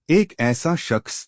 ایک ایسا شخص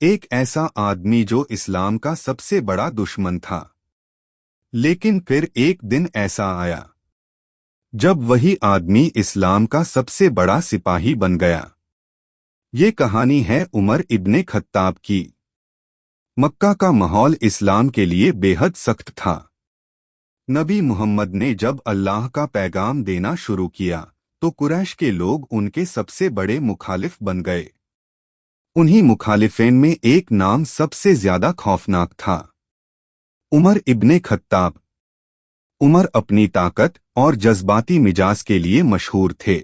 ایک ایسا آدمی جو اسلام کا سب سے بڑا دشمن تھا۔ لیکن پھر ایک دن ایسا آیا جب وہی آدمی اسلام کا سب سے بڑا سپاہی بن گیا۔ یہ کہانی ہے عمر ابن خطاب کی۔ مکہ کا ماحول اسلام کے لیے بے حد سخت تھا۔ نبی محمد نے جب اللہ کا پیغام دینا شروع کیا تو قریش کے لوگ ان کے سب سے بڑے مخالف بن گئے۔ انہی مخالفین میں ایک نام سب سے زیادہ خوفناک تھا، عمر ابن خطاب۔ عمر اپنی طاقت اور جذباتی مزاج کے لیے مشہور تھے۔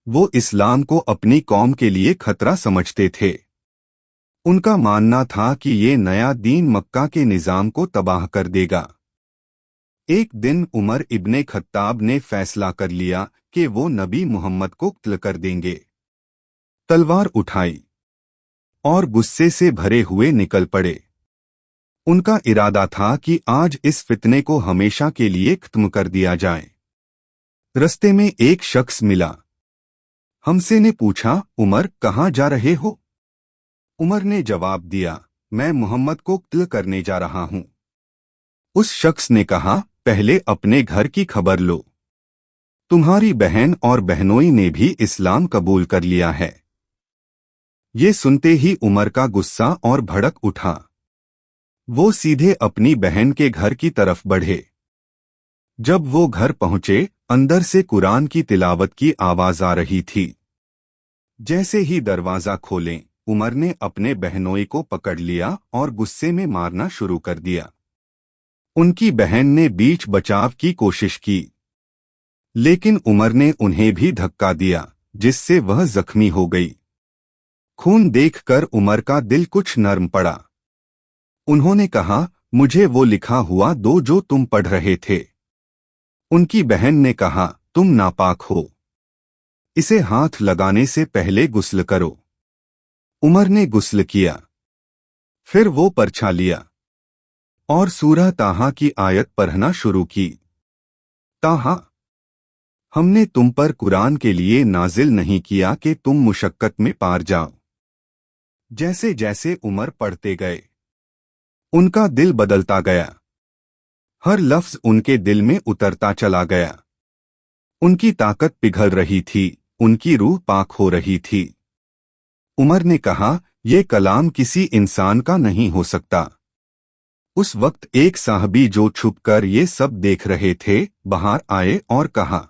وہ اسلام کو اپنی قوم کے لیے خطرہ سمجھتے تھے۔ ان کا ماننا تھا کہ یہ نیا دین مکہ کے نظام کو تباہ کر دے گا۔ ایک دن عمر ابن خطاب نے فیصلہ کر لیا کہ وہ نبی محمد کو قتل کر دیں گے۔ تلوار اٹھائی اور غصے سے بھرے ہوئے نکل پڑے۔ ان کا ارادہ تھا کہ آج اس فتنے کو ہمیشہ کے لیے ختم کر دیا جائے۔ رستے میں ایک شخص ملا۔ ہمسے نے پوچھا، عمر کہاں جا رہے ہو؟ عمر نے جواب دیا، میں محمد کو قتل کرنے جا رہا ہوں۔ اس شخص نے کہا، پہلے اپنے گھر کی خبر لو۔ تمہاری بہن اور بہنوئی نے بھی اسلام قبول کر لیا ہے۔ یہ سنتے ہی عمر کا غصہ اور بھڑک اٹھا۔ وہ سیدھے اپنی بہن کے گھر کی طرف بڑھے۔ جب وہ گھر پہنچے، اندر سے قرآن کی تلاوت کی آواز آ رہی تھی۔ جیسے ہی دروازہ کھولیں، عمر نے اپنے بہنوئی کو پکڑ لیا اور غصے میں مارنا شروع کر دیا۔ ان کی بہن نے بیچ بچاو کی کوشش کی، لیکن عمر نے انہیں بھی دھکا دیا، جس سے وہ زخمی ہو گئی۔ خون دیکھ کر عمر کا دل کچھ نرم پڑا۔ انہوں نے کہا، مجھے وہ لکھا ہوا دو جو تم پڑھ رہے تھے۔ ان کی بہن نے کہا، تم ناپاک ہو، اسے ہاتھ لگانے سے پہلے غسل کرو۔ عمر نے غسل کیا، پھر وہ پرچھا لیا اور سورہ طٰہٰ کی آیت پڑھنا شروع کی۔ طٰہٰ، ہم نے تم پر قرآن کے لیے نازل نہیں کیا کہ تم مشقت میں پار جاؤ۔ جیسے جیسے عمر پڑھتے گئے، ان کا دل بدلتا گیا۔ ہر لفظ ان کے دل میں اترتا چلا گیا۔ ان کی طاقت پگھل رہی تھی، ان کی روح پاک ہو رہی تھی۔ عمر نے کہا، یہ کلام کسی انسان کا نہیں ہو سکتا۔ اس وقت ایک صحابی جو چھپ کر یہ سب دیکھ رہے تھے باہر آئے اور کہا،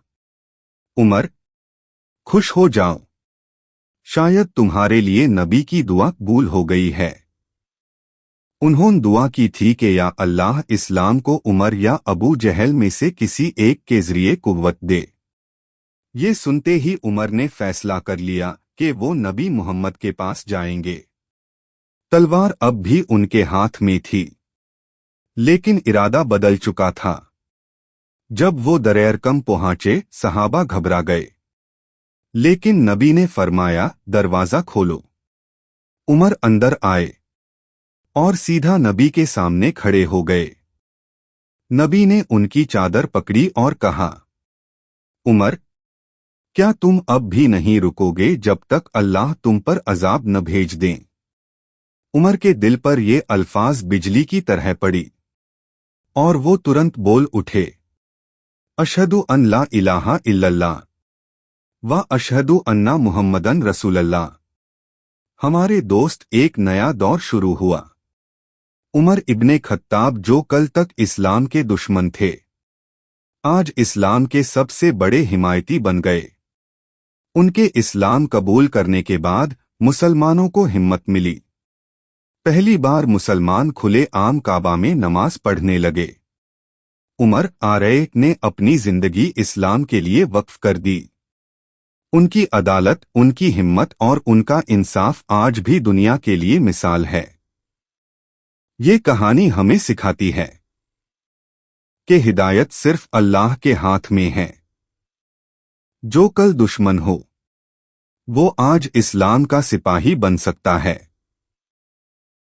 عمر، خوش ہو جاؤ، شاید تمہارے لیے نبی کی دعا قبول ہو گئی ہے۔ انہوں نے دعا کی تھی کہ یا اللہ اسلام کو عمر یا ابو جہل میں سے کسی ایک کے ذریعے قوت دے۔ یہ سنتے ہی عمر نے فیصلہ کر لیا کہ وہ نبی محمد کے پاس جائیں گے۔ تلوار اب بھی ان کے ہاتھ میں تھی، لیکن ارادہ بدل چکا تھا۔ جب وہ درِ ارقم پہنچے، صحابہ گھبرا گئے، لیکن نبی نے فرمایا، دروازہ کھولو۔ عمر اندر آئے اور سیدھا نبی کے سامنے کھڑے ہو گئے۔ نبی نے ان کی چادر پکڑی اور کہا، عمر، کیا تم اب بھی نہیں رکو گے جب تک اللہ تم پر عذاب نہ بھیج دیں؟ عمر کے دل پر یہ الفاظ بجلی کی طرح پڑی اور وہ ترنت بول اٹھے، اشہد ان لا الہ الا اللہ و اشہد ان محمدن رسول اللہ۔ ہمارے دوست، ایک نیا دور شروع ہوا۔ عمر ابن خطاب جو کل تک اسلام کے دشمن تھے، آج اسلام کے سب سے بڑے حمایتی بن گئے۔ ان کے اسلام قبول کرنے کے بعد مسلمانوں کو ہمت ملی۔ پہلی بار مسلمان کھلے عام کعبہ میں نماز پڑھنے لگے۔ عمر نے اپنی زندگی اسلام کے لیے وقف کر دی۔ ان کی عدالت، ان کی ہمت اور ان کا انصاف آج بھی دنیا کے لیے مثال ہے۔ یہ کہانی ہمیں سکھاتی ہے کہ ہدایت صرف اللہ کے ہاتھ میں ہے۔ جو کل دشمن ہو، وہ آج اسلام کا سپاہی بن سکتا ہے۔